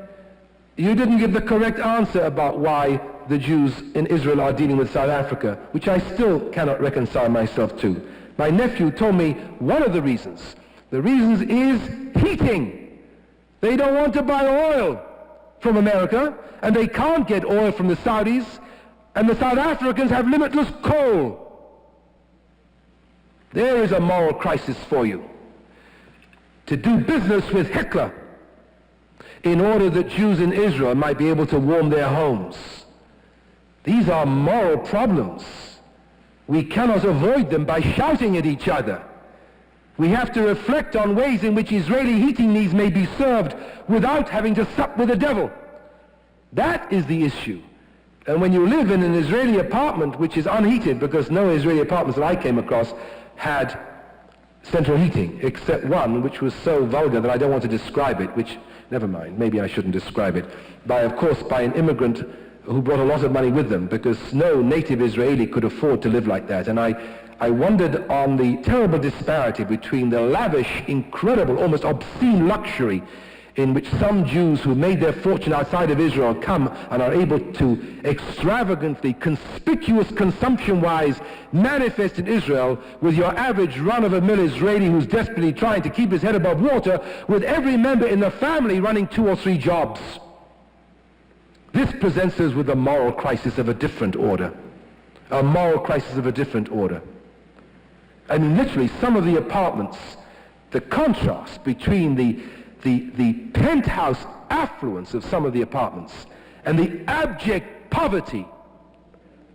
you didn't give the correct answer about why the Jews in Israel are dealing with South Africa, which I still cannot reconcile myself to. My nephew told me one of the reasons. The reasons is heating. They don't want to buy oil from America, and they can't get oil from the Saudis, and the South Africans have limitless coal. There is a moral crisis for you. to do business with Hitler in order that Jews in Israel might be able to warm their homes. These are moral problems. We cannot avoid them by shouting at each other. We have to reflect on ways in which Israeli heating needs may be served without having to sup with the devil. That is the issue. And when you live in an Israeli apartment which is unheated, because no Israeli apartments that I came across had central heating, except one which was so vulgar that I don't want to describe it, which, never mind, maybe I shouldn't describe it, of course, by an immigrant who brought a lot of money with them, because no native Israeli could afford to live like that. And I wondered on the terrible disparity between the lavish, incredible, almost obscene luxury in which some Jews who made their fortune outside of Israel come and are able to extravagantly, conspicuous consumption-wise manifest in Israel, with your average run-of-the-mill Israeli who's desperately trying to keep his head above water, with every member in the family running 2 or 3 jobs. This presents us with a moral crisis of a different order. A moral crisis of a different order. I mean, literally, some of the apartments, the contrast between the penthouse affluence of some of the apartments and the abject poverty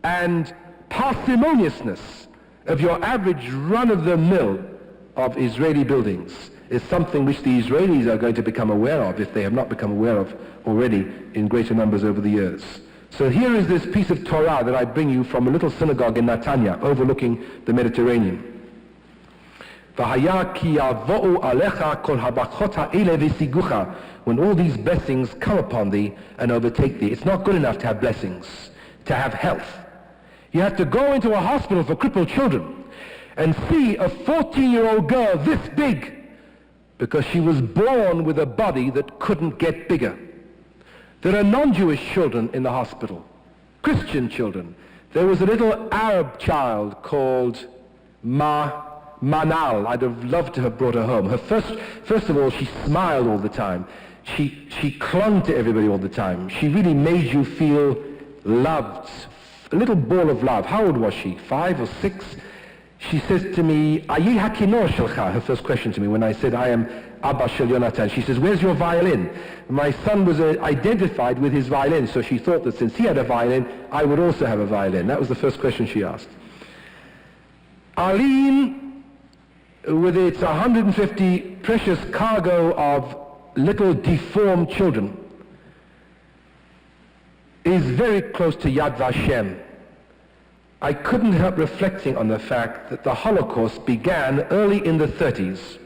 and parsimoniousness of your average run-of-the-mill of Israeli buildings is something which the Israelis are going to become aware of, if they have not become aware of already in greater numbers over the years. So here is this piece of Torah that I bring you from a little synagogue in Netanya overlooking the Mediterranean. When all these blessings come upon thee and overtake thee, it's not good enough to have blessings, to have health. You have to go into a hospital for crippled children and see a 14-year-old girl this big because she was born with a body that couldn't get bigger. There are non-Jewish children in the hospital, Christian children. There was a little Arab child called Manal. I'd have loved to have brought her home. First of all, she smiled all the time. She clung to everybody all the time. She really made you feel loved. A little ball of love. How old was she? 5 or 6? She says to me, Ayi hakinor shelcha, her first question to me when I said, I am Abba Shel Yonatan. She says, where's your violin? My son was identified with his violin, so she thought that since he had a violin, I would also have a violin. That was the first question she asked. Aline, with its 150 precious cargo of little deformed children, is very close to Yad Vashem. I couldn't help reflecting on the fact that the Holocaust began early in the 30s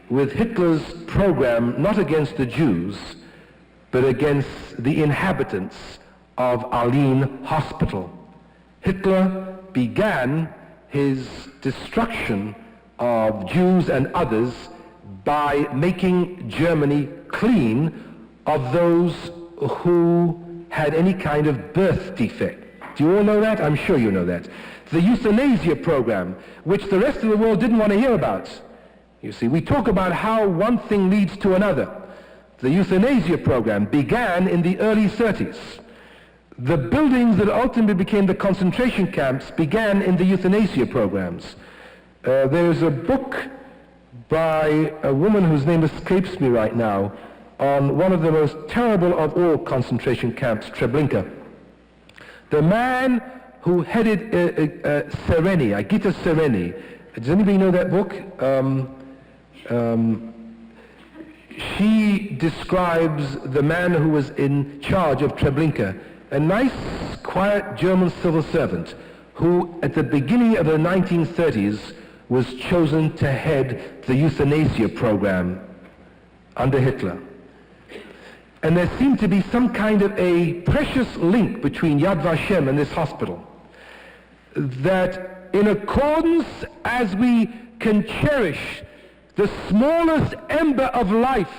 with Hitler's program not against the Jews, but against the inhabitants of Aline Hospital. Hitler began his destruction of Jews and others by making Germany clean of those who had any kind of birth defect. Do you all know that? I'm sure you know that. The euthanasia program, which the rest of the world didn't want to hear about. You see, we talk about how one thing leads to another. The euthanasia program began in the early 30s. The buildings that ultimately became the concentration camps began in the euthanasia programs. There's a book by a woman whose name escapes me right now on one of the most terrible of all concentration camps, Treblinka. The man who headed Sereni, Agita Sereni, does anybody know that book? She describes the man who was in charge of Treblinka, a nice, quiet German civil servant who at the beginning of the 1930s was chosen to head the euthanasia program under Hitler. And there seemed to be some kind of a precious link between Yad Vashem and this hospital, that in accordance as we can cherish the smallest ember of life,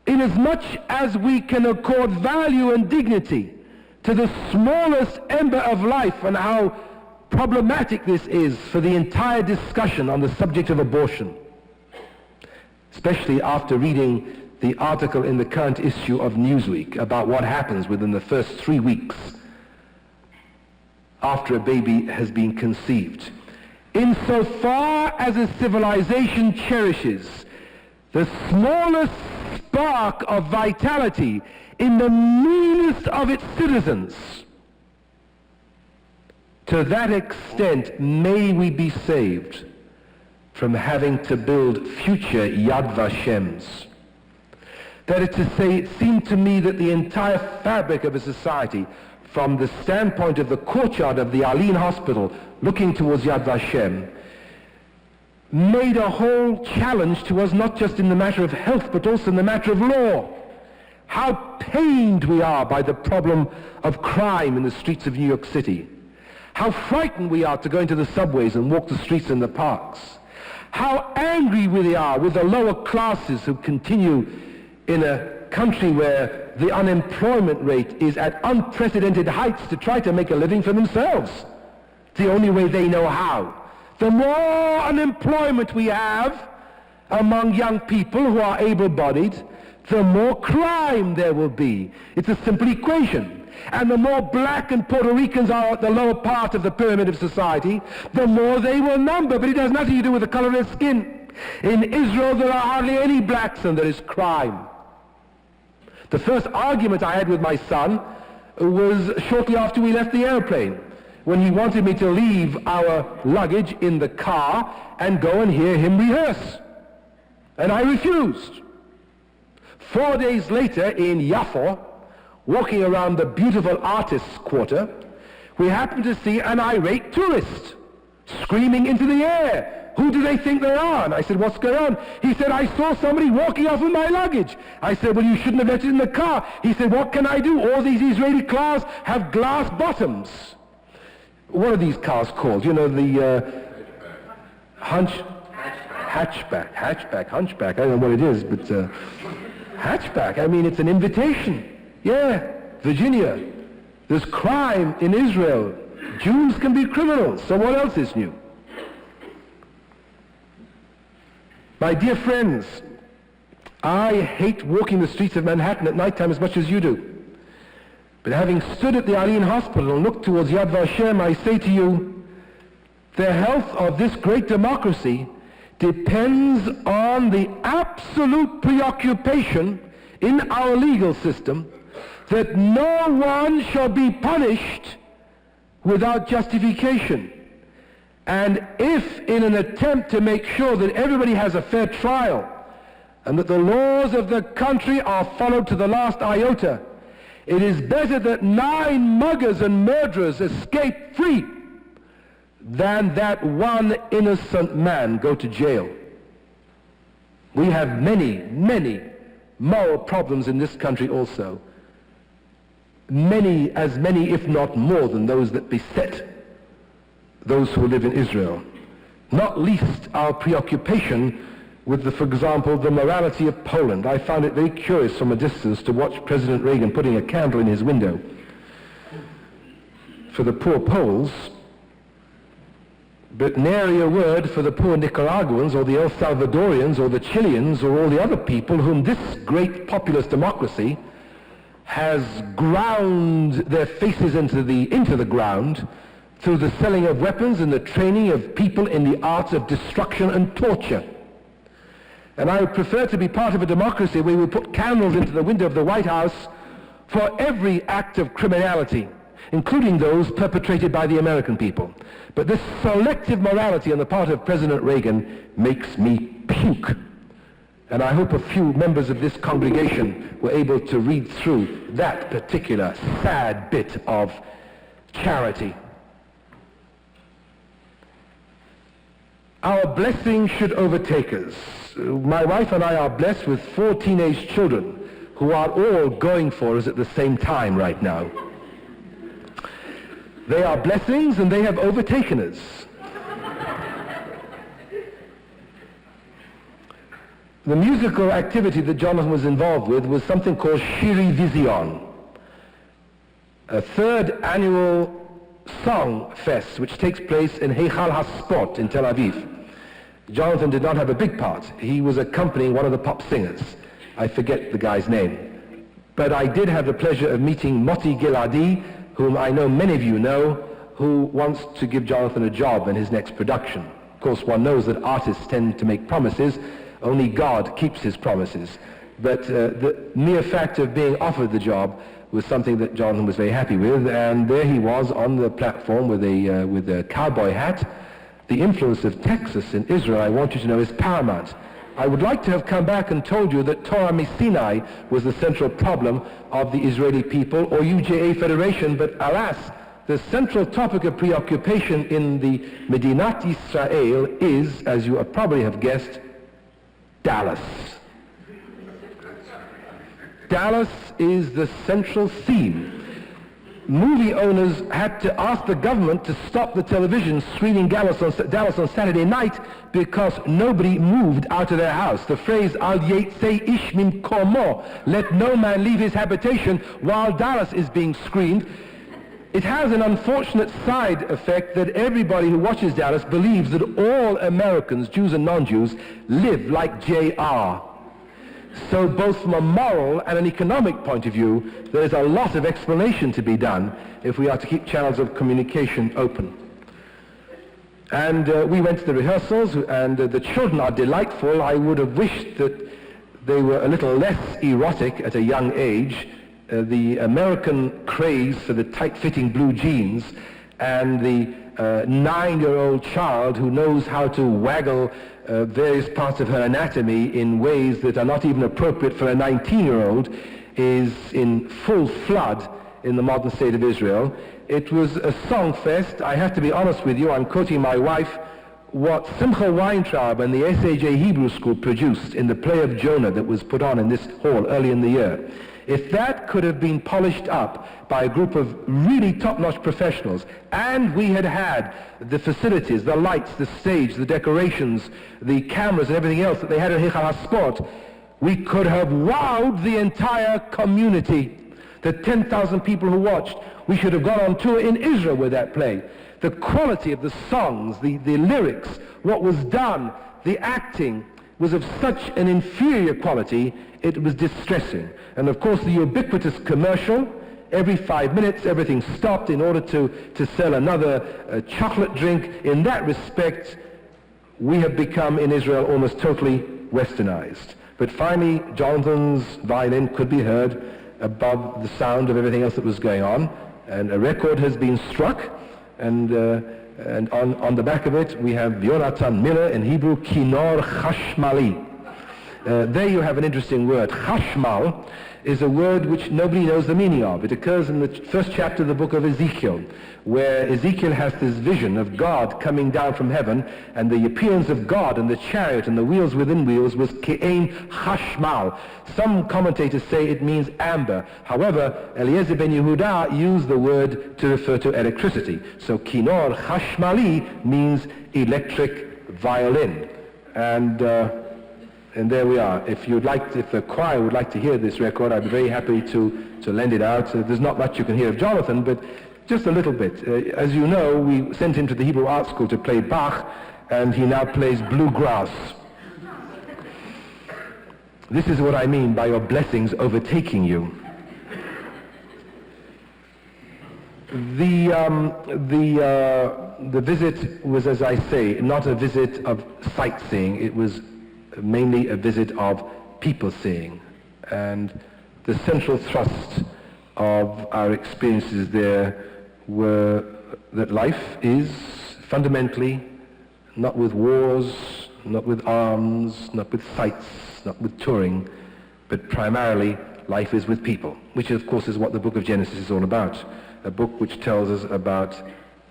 inasmuch as we can accord value and dignity to the smallest ember of life, and how problematic this is for the entire discussion on the subject of abortion, especially after reading the article in the current issue of Newsweek about what happens within the first 3 weeks after a baby has been conceived. insofar as a civilization cherishes the smallest spark of vitality in the meanest of its citizens, to that extent may we be saved from having to build future Yad Vashems. That is to say, it seemed to me that the entire fabric of a society, from the standpoint of the courtyard of the Alin Hospital looking towards Yad Vashem, made a whole challenge to us, not just in the matter of health, but also in the matter of law. How pained we are by the problem of crime in the streets of New York City. How frightened we are to go into the subways and walk the streets and the parks. How angry we are with the lower classes who continue in a country where the unemployment rate is at unprecedented heights to try to make a living for themselves. It's the only way they know how. The more unemployment we have among young people who are able-bodied, the more crime there will be. It's a simple equation. And the more black and Puerto Ricans are at the lower part of the pyramid of society, the more they will number. But it has nothing to do with the color of their skin. In Israel, there are hardly any blacks and there is crime. The first argument I had with my son was shortly after we left the airplane, when he wanted me to leave our luggage in the car and go and hear him rehearse. And I refused. 4 days later in Yafo, walking around the beautiful artists' quarter, we happened to see an irate tourist screaming into the air. Who do they think they are? And I said, what's going on? He said, I saw somebody walking off with my luggage. I said, well, you shouldn't have left it in the car. He said, what can I do? All these Israeli cars have glass bottoms. What are these cars called? You know, the hatchback. I don't know what it is, but hatchback. I mean, it's an invitation. Yeah, Virginia. There's crime in Israel. Jews can be criminals, so what else is new? My dear friends, I hate walking the streets of Manhattan at night time as much as you do. But having stood at the Alin Hospital and looked towards Yad Vashem, I say to you, the health of this great democracy depends on the absolute preoccupation in our legal system that no one shall be punished without justification. And if in an attempt to make sure that everybody has a fair trial and that the laws of the country are followed to the last iota, it is better that 9 muggers and murderers escape free than that one innocent man go to jail. We have many, many moral problems in this country also. As many, if not more, than those that beset those who live in Israel. Not least our preoccupation with, for example, the morality of Poland. I found it very curious from a distance to watch President Reagan putting a candle in his window for the poor Poles, but nary a word for the poor Nicaraguans or the El Salvadorians or the Chileans or all the other people whom this great populist democracy has ground their faces into the ground through the selling of weapons and the training of people in the arts of destruction and torture. And I would prefer to be part of a democracy where we put candles into the window of the White House for every act of criminality, including those perpetrated by the American people. But this selective morality on the part of President Reagan makes me puke. And I hope a few members of this congregation were able to read through that particular sad bit of charity. Our blessing should overtake us. My wife and I are blessed with 4 teenage children who are all going for us at the same time right now. They are blessings and they have overtaken us. The musical activity that Jonathan was involved with was something called Shiri Vision, a 3rd annual song fest which takes place in Heichal HaSport in Tel Aviv. Jonathan did not have a big part. He was accompanying one of the pop singers. I forget the guy's name. But I did have the pleasure of meeting Moti Giladi, whom I know many of you know, who wants to give Jonathan a job in his next production. Of course, one knows that artists tend to make promises. Only God keeps his promises. But the mere fact of being offered the job was something that Jonathan was very happy with, and there he was on the platform with a cowboy hat. The influence of Texas in Israel, I want you to know, is paramount. I would like to have come back and told you that Torah Sinai was the central problem of the Israeli people, or UJA Federation, but alas, the central topic of preoccupation in the Medinat Israel is, as you probably have guessed, Dallas. Dallas is the central theme. Movie owners had to ask the government to stop the television screening Dallas on Saturday night because nobody moved out of their house. The phrase, Al Yetzei Ish Min Komo, let no man leave his habitation, while Dallas is being screened. It has an unfortunate side effect that everybody who watches Dallas believes that all Americans, Jews and non-Jews, live like J.R. So both from a moral and an economic point of view, there is a lot of explanation to be done if we are to keep channels of communication open. And we went to the rehearsals, and the children are delightful. I would have wished that they were a little less erotic at a young age. The American craze for the tight-fitting blue jeans and the 9-year-old child who knows how to waggle various parts of her anatomy in ways that are not even appropriate for a 19-year-old is in full flood in the modern state of Israel. It was a song fest. I have to be honest with you, I'm quoting my wife, what Simcha Weintraub and the SAJ Hebrew School produced in the play of Jonah that was put on in this hall early in the year. If that could have been polished up by a group of really top-notch professionals, and we had had the facilities, the lights, the stage, the decorations, the cameras and everything else that they had in Hichal HaSport, we could have wowed the entire community. The 10,000 people who watched, we should have gone on tour in Israel with that play. The quality of the songs, the lyrics, what was done, the acting, was of such an inferior quality, it was distressing. And of course the ubiquitous commercial, every 5 minutes everything stopped in order to sell another chocolate drink. In that respect, we have become in Israel almost totally westernized. But finally, Jonathan's violin could be heard above the sound of everything else that was going on, and a record has been struck, and on the back of it we have Yonatan Miller, in Hebrew, Kinor Chashmali. There you have an interesting word. Chashmal is a word which nobody knows the meaning of. It occurs in the first chapter of the book of Ezekiel, where Ezekiel has this vision of God coming down from heaven, and the appearance of God and the chariot and the wheels within wheels was Ke'ein Chashmal. Some commentators say it means amber. However, Eliezer ben Yehuda used the word to refer to electricity. So Kinor Chashmali means electric violin. And there we are. If the choir would like to hear this record, I'd be very happy to lend it out. There's not much you can hear of Jonathan, but just a little bit. As you know, we sent him to the Hebrew Art School to play Bach, and he now plays bluegrass. This is what I mean by your blessings overtaking you. The visit was, as I say, not a visit of sightseeing. It was mainly a visit of people seeing, and the central thrust of our experiences there were that life is fundamentally not with wars, not with arms, not with sights, not with touring, but primarily life is with people, which of course is what the book of Genesis is all about, a book which tells us about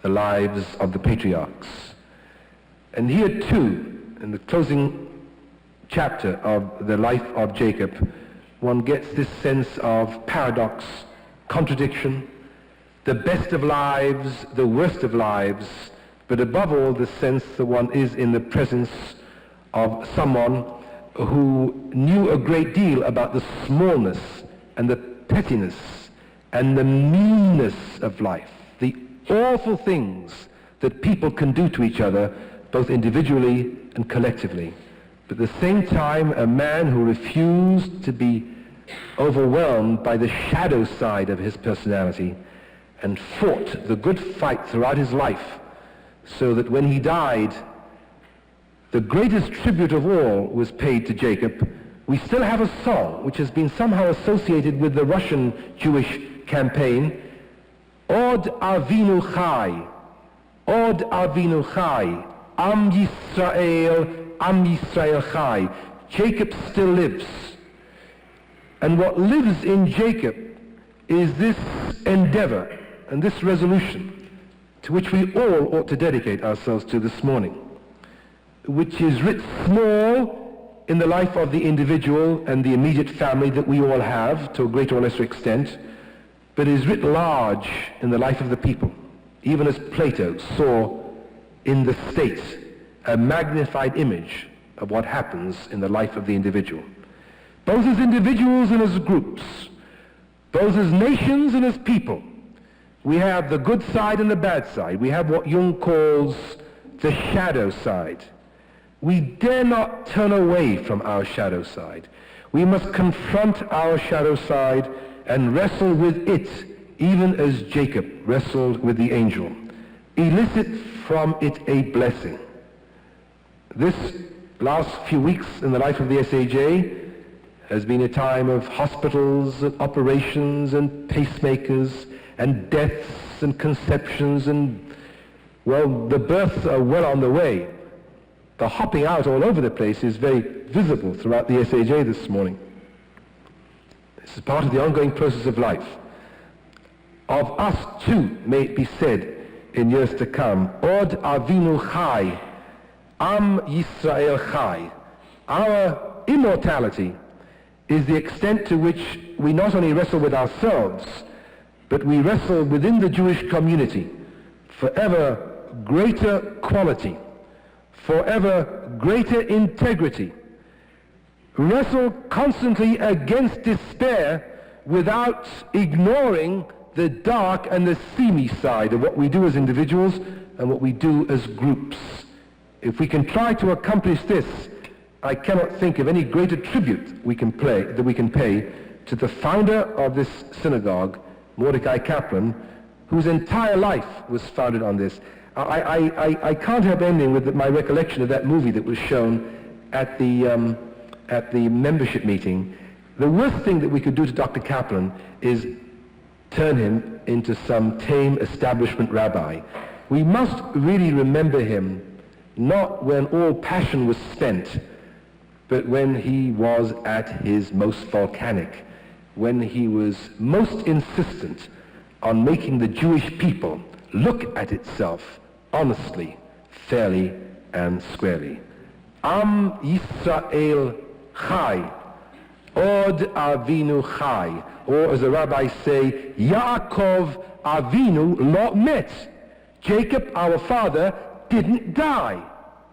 the lives of the patriarchs. And here too, in the closing chapter of the life of Jacob, one gets this sense of paradox, contradiction, the best of lives, the worst of lives, but above all the sense that one is in the presence of someone who knew a great deal about the smallness and the pettiness and the meanness of life, the awful things that people can do to each other, both individually and collectively. But at the same time, a man who refused to be overwhelmed by the shadow side of his personality and fought the good fight throughout his life, so that when he died, the greatest tribute of all was paid to Jacob. We still have a song which has been somehow associated with the Russian Jewish campaign, Od Avinu Chai, Od Avinu Chai, Am Yisrael Chai. Jacob still lives. And what lives in Jacob is this endeavor and this resolution to which we all ought to dedicate ourselves to this morning, which is writ small in the life of the individual and the immediate family that we all have to a greater or lesser extent, but is writ large in the life of the people, even as Plato saw in the state a magnified image of what happens in the life of the individual, both as individuals and as groups, both as nations and as people. We have the good side and the bad side. We have what Jung calls the shadow side. We dare not turn away from our shadow side. We must confront our shadow side and wrestle with it, even as Jacob wrestled with the angel. Elicit from it a blessing. This last few weeks in the life of the SAJ has been a time of hospitals and operations and pacemakers and deaths and conceptions, and, well, the births are well on the way. The hopping out all over the place is very visible throughout the SAJ this morning. This is part of the ongoing process of life. Of us too, may it be said in years to come, Od Avinu Chai, Am Yisrael Chai. Our immortality is the extent to which we not only wrestle with ourselves, but we wrestle within the Jewish community for ever greater quality, for ever greater integrity. Wrestle constantly against despair without ignoring the dark and the seamy side of what we do as individuals and what we do as groups. If we can try to accomplish this, I cannot think of any greater tribute we can pay to the founder of this synagogue, Mordecai Kaplan, whose entire life was founded on this. I can't help ending with my recollection of that movie that was shown at the membership meeting. The worst thing that we could do to Dr. Kaplan is turn him into some tame establishment rabbi. We must really remember him not when all passion was spent, but when he was at his most volcanic, when he was most insistent on making the Jewish people look at itself honestly, fairly, and squarely. Am Yisrael Chai, Od Avinu Chai, or as the rabbis say, Yaakov Avinu lo met. Jacob, our father, didn't die.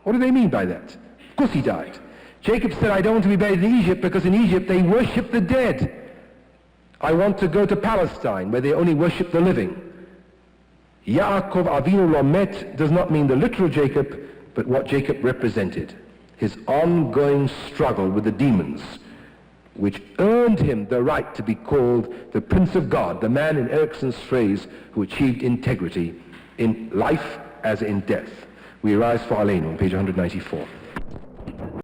What do they mean by that? Of course he died. Jacob said, I don't want to be buried in Egypt because in Egypt they worship the dead. I want to go to Palestine where they only worship the living. Yaakov Avinu lo met does not mean the literal Jacob, but what Jacob represented. His ongoing struggle with the demons, which earned him the right to be called the Prince of God, the man in Erickson's phrase who achieved integrity in life as in death. We rise for Aleinu on page 194.